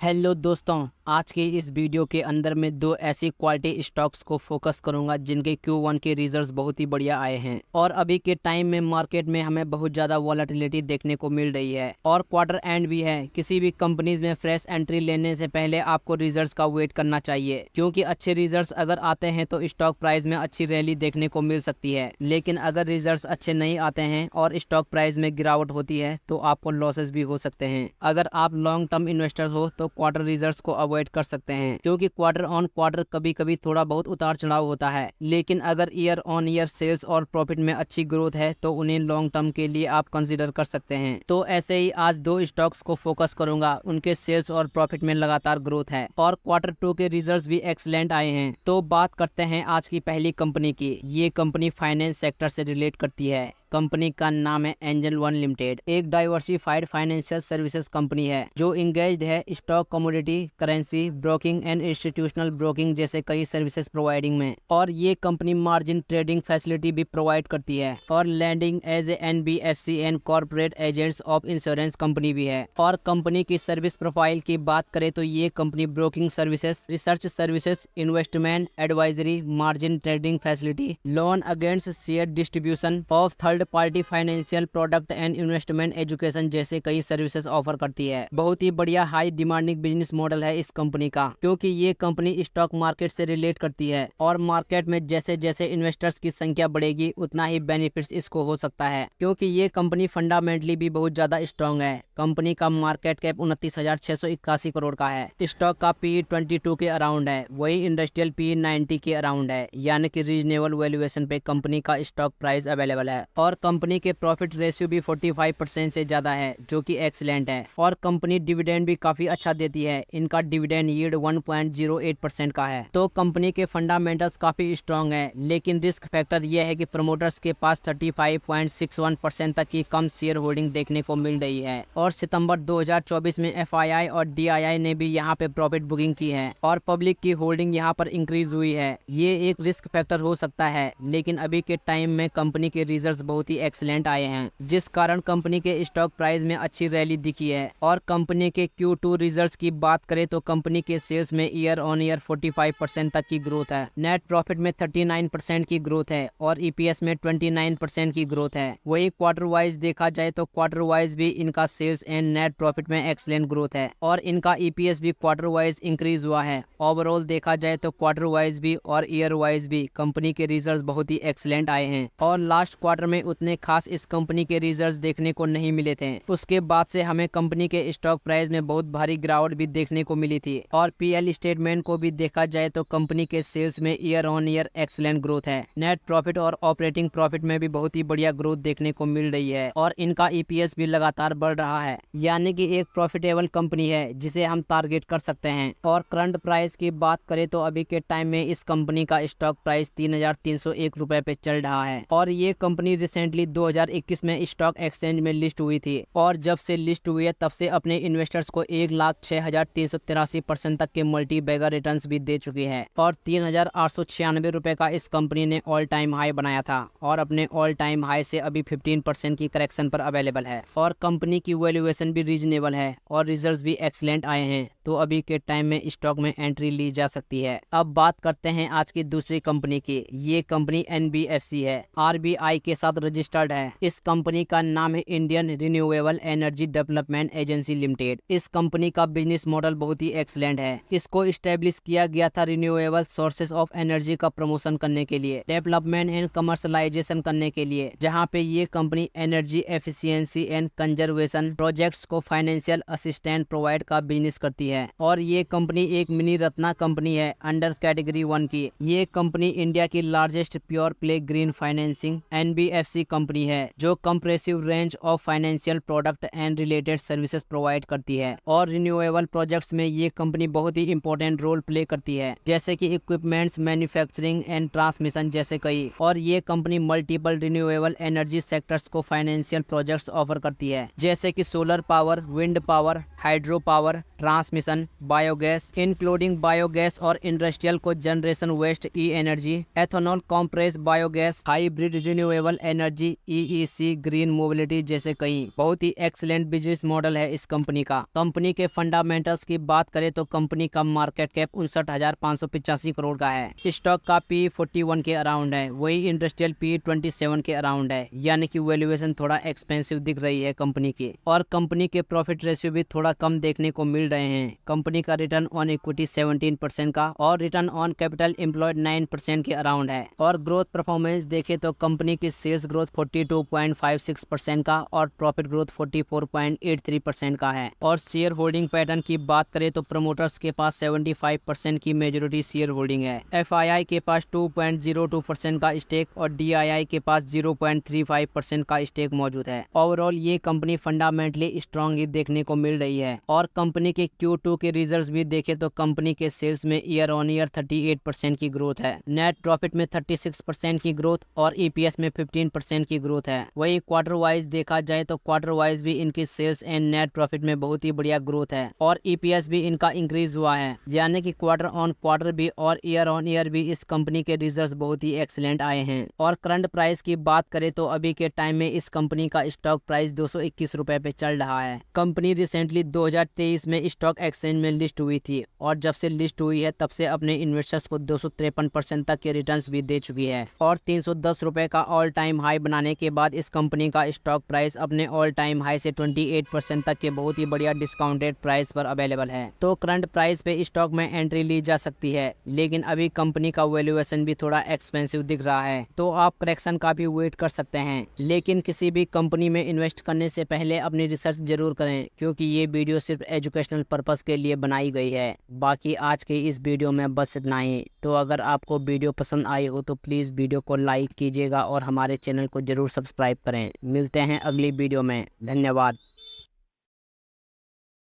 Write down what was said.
Hello दोस्तों, आज के इस वीडियो के अंदर मैं दो ऐसी क्वालिटी स्टॉक्स को फोकस करूंगा जिनके Q1 के रिजल्ट्स बहुत ही बढ़िया आए हैं और अभी के टाइम में मार्केट में हमें बहुत ज़्यादा वॉलेटिलिटी देखने को मिल रही है और क्वार्टर एंड भी है। किसी भी कंपनीज में फ्रेश एंट्री लेने से पहले आपको रिजल्ट्स का वेट करना चाहिए, क्योंकि अच्छे रिजल्ट्स अगर आते हैं तो स्टॉक प्राइस में अच्छी रैली देखने को मिल सकती है। लेकिन अगर रिजल्ट्स अच्छे नहीं आते हैं और स्टॉक प्राइस में गिरावट होती है तो आपको लॉसेस भी हो सकते हैं। अगर आप लॉन्ग टर्म इन्वेस्टर हो तो क्वार्टर रिजल्ट्स को अवॉइड कर सकते हैं, क्योंकि क्वार्टर ऑन क्वार्टर कभी कभी थोड़ा बहुत उतार चढ़ाव होता है। लेकिन अगर ईयर ऑन ईयर सेल्स और प्रॉफिट में अच्छी ग्रोथ है तो उन्हें लॉन्ग टर्म के लिए आप कंसीडर कर सकते हैं। तो ऐसे ही आज दो स्टॉक्स को फोकस करूंगा, उनके सेल्स और प्रॉफिट में लगातार ग्रोथ है और क्वार्टर 2 के रिजल्ट्स भी एक्सीलेंट आए हैं। तो बात करते हैं आज की पहली कंपनी की। ये कंपनी फाइनेंस सेक्टर से रिलेट करती है। कंपनी का नाम है एंजल वन लिमिटेड। एक डाइवर्सिफाइड फाइनेंशियल सर्विसेज कंपनी है जो इंगेज्ड है stock, commodity, currency, broking and institutional broking जैसे कई सर्विसेज प्रोवाइडिंग में। और ये कंपनी मार्जिन ट्रेडिंग फैसिलिटी भी प्रोवाइड करती है और lending as a NBFC and corporate agents of insurance company भी है। और कंपनी की सर्विस प्रोफाइल की बात करें तो ये company broking services, research services, investment advisory, margin trading facility, loan against share distribution of third party financial product and investment education जैसे कई सर्विसेज ऑफर करती है। बहुत ही बढ़िया हाई डिमांडिंग बिजनेस मॉडल है इस कंपनी का, क्योंकि ये कंपनी स्टॉक मार्केट से रिलेट करती है और मार्केट में जैसे जैसे इन्वेस्टर्स की संख्या बढ़ेगी उतना ही बेनिफिट्स इसको हो सकता है, क्योंकि ये कंपनी फंडामेंटली भी बहुत ज्यादा स्ट्रॉन्ग है। कंपनी का मार्केट कैप 29,681 करोड़ का है। स्टॉक का PE 22 के अराउंड है, वही इंडस्ट्रियल PE 90 के अराउंड है, यानी कि रीजनेबल वैल्यूएशन पे कंपनी का स्टॉक प्राइस अवेलेबल है। और कंपनी के प्रॉफिट रेशियो भी 45% से ज्यादा है, जो कि एक्सीलेंट है। और कंपनी डिविडेंड भी काफी अच्छा देती है। इनका डिविडेंड यील्ड 1.08% का है। तो कंपनी के फंडामेंटल्स काफी स्ट्रॉन्ग है, लेकिन रिस्क फैक्टर यह है कि प्रमोटर्स के पास 35.61% तक की कम शेयर होल्डिंग देखने को मिल रही है। और सितंबर 2024 में FII और DII ने भी यहाँ पे प्रॉफिट बुकिंग की है और पब्लिक की होल्डिंग यहाँ पर इंक्रीज हुई है। ये एक रिस्क फैक्टर हो सकता है, लेकिन अभी के टाइम में कंपनी के रिजल्ट्स बहुत ही एक्सीलेंट आए हैं, जिस कारण कंपनी के स्टॉक प्राइस में अच्छी रैली दिखी है। और कंपनी के Q2 रिजल्ट्स की बात करें तो कंपनी के सेल्स में ईयर ऑन ईयर 45% तक की ग्रोथ है, नेट प्रॉफिट में 39% की ग्रोथ है और EPS में 29% की ग्रोथ है। वही क्वार्टर वाइज देखा जाए तो क्वार्टर वाइज भी इनका सेल्स एंड नेट प्रॉफिट में एक्सीलेंट ग्रोथ है और इनका EPS भी क्वार्टर वाइज इंक्रीज हुआ है। ओवरऑल देखा जाए तो क्वार्टर वाइज भी और ईयर वाइज भी कंपनी के रिजल्ट्स बहुत ही एक्सीलेंट आए हैं और लास्ट क्वार्टर में उतने खास इस कंपनी के रिजल्ट्स देखने को नहीं मिले थे। उसके बाद से हमें कंपनी के स्टॉक प्राइस में बहुत भारी गिरावट भी देखने को मिली थी। और PL स्टेटमेंट को भी देखा जाए तो कंपनी के सेल्स में year on year excellent growth है, नेट प्रॉफिट और ऑपरेटिंग प्रॉफिट में भी बहुत ही बढ़िया ग्रोथ देखने को मिल रही है और इनका EPS भी लगातार बढ़ रहा है, यानी कि एक प्रॉफिटेबल कंपनी है जिसे हम टारगेट कर सकते हैं। और करंट प्राइस की बात करें तो अभी के टाइम में इस कंपनी का स्टॉक प्राइस 3,301 रुपए पे चल रहा है और ये कंपनी रिसेंटली 2021 में स्टॉक एक्सचेंज में लिस्ट हुई थी और जब से लिस्ट हुई है तब से अपने इन्वेस्टर्स को 1,06,383% तक के मल्टी बैगर रिटर्न्स भी दे चुकी है और 3,896 रुपए का इस कंपनी ने ऑल टाइम हाई बनाया था और अपने ऑल टाइम हाई से अभी 15% की करेक्शन पर अवेलेबल है। और कंपनी की वैल्यूएशन भी रीजनेबल है और रिजल्ट्स भी एक्सीलेंट आए हैं, तो अभी के टाइम में स्टॉक में एंट्री ली जा सकती है। अब बात करते हैं आज की दूसरी कंपनी की। ये कंपनी NBFC है, RBI के साथ रजिस्टर्ड है। इस कंपनी का नाम है Indian renewable energy development agency limited. इस कंपनी का बिजनेस मॉडल बहुत ही एक्सीलेंट है। इसको इस्टेब्लिश किया गया था रिन्यूएबल सोर्सेज ऑफ एनर्जी का प्रमोशन करने के लिए, डेवलपमेंट एंड कमर्शलाइजेशन करने के लिए, जहां पे ये company energy efficiency and conservation projects को फाइनेंशियल असिस्टेंट प्रोवाइड का बिजनेस करती है। और ये कंपनी एक मिनी रत्ना कंपनी है अंडर कैटेगरी 1 की। ये कंपनी इंडिया की largest pure play green financing NBFC company है जो compressive range of financial product and related services provide करती है। और रिन्यूएबल प्रोजेक्ट्स में ये कंपनी बहुत ही इंपॉर्टेंट रोल प्ले करती है, जैसे कि इक्विपमेंट्स, मैन्युफैक्चरिंग एंड ट्रांसमिशन जैसे कई। और ये company multiple renewable energy sectors को फाइनेंशियल प्रोजेक्ट्स ऑफर करती है, जैसे कि solar power, wind power, hydro power, transmission, biogas including biogas और industrial cogeneration waste E energy, ethanol compress biogas, hybrid renewable energy EEC, green mobility जैसे कई बहुत ही excellent business model है इस कंपनी का। कंपनी के फंडामेंटल्स की बात करें तो कंपनी का मार्केट कैप 59,585 करोड़ का है। स्टॉक का P 41 के अराउंड है, वही इंडस्ट्रियल P 27 के अराउंड है, यानी कि वैल्यूएशन थोड़ा एक्सपेंसिव दिख रही है कंपनी की। और कंपनी के प्रॉफिट रेशियो भी थोड़ा कम देखने को मिल रहे हैं। कंपनी का रिटर्न ऑन इक्विटी 17% का और रिटर्न ऑन कैपिटल एम्प्लॉयड 9% के अराउंड है। और ग्रोथ परफॉर्मेंस देखे तो कंपनी की सेल्स ग्रोथ 42.56% का और प्रॉफिट ग्रोथ 44.83% का है। और शेयर होल्डिंग पैटर्न की बात करें तो प्रमोटर्स के पास 75% की मेजोरिटी शेयर होल्डिंग है। FII के पास 2.02% का स्टेक और DII के पास 0.35% का स्टेक मौजूद है। ओवरऑल ये कंपनी फंडामेंटली स्ट्रांग ही देखने को मिल रही है। और कंपनी के Q2 के रिजल्ट्स भी देखें तो कंपनी के सेल्स में ईयर ऑन ईयर 38% की ग्रोथ है, नेट प्रॉफिट में 36% की ग्रोथ और EPS में 15% की ग्रोथ है। वही क्वार्टर वाइज देखा जाए तो क्वार्टर वाइज भी इनकी सेल्स एंड नेट प्रॉफिट में बहुत ही बढ़िया ग्रोथ है और EPS भी इनका इंक्रीज हुआ है, यानी कि क्वार्टर ऑन क्वार्टर भी और ईयर ऑन ईयर भी इस कंपनी के रिजल्ट्स बहुत ही एक्सीलेंट आए हैं। और करंट प्राइस की बात करें तो अभी के टाइम में इस कंपनी का स्टॉक प्राइस 221 रुपए पे चल रहा है। कंपनी रिसेंटली 2023 में स्टॉक एक्सचेंज में लिस्ट हुई थी और जब से लिस्ट हुई है तब से अपने इन्वेस्टर्स को 253% तक के रिटर्न्स भी दे चुकी है। और 310 रुपए का ऑल टाइम हाई बनाने के बाद इस कंपनी का स्टॉक प्राइस अपने ऑल टाइम हाई से 28% तक के बहुत ही बढ़िया डिस्काउंटेड प्राइस पर अवेलेबल है। तो करंट प्राइस पे स्टॉक में एंट्री ली जा सकती है, लेकिन अभी कंपनी का वैल्यूएशन भी थोड़ा एक्सपेंसिव दिख रहा है, तो आप करेक्शन का भी वेट कर सकते हैं। लेकिन किसी भी कंपनी में इन्वेस्ट करने से पहले अपनी रिसर्च जरूर करें, क्योंकि ये वीडियो सिर्फ एजुकेशनल पर्पस के लिए बनाई गई है। बाकी आज के इस वीडियो में बस इतना ही। तो अगर आपको वीडियो पसंद आई हो तो प्लीज़ वीडियो को लाइक कीजिएगा और हमारे चैनल को जरूर सब्सक्राइब करें। मिलते हैं अगली वीडियो में। धन्यवाद।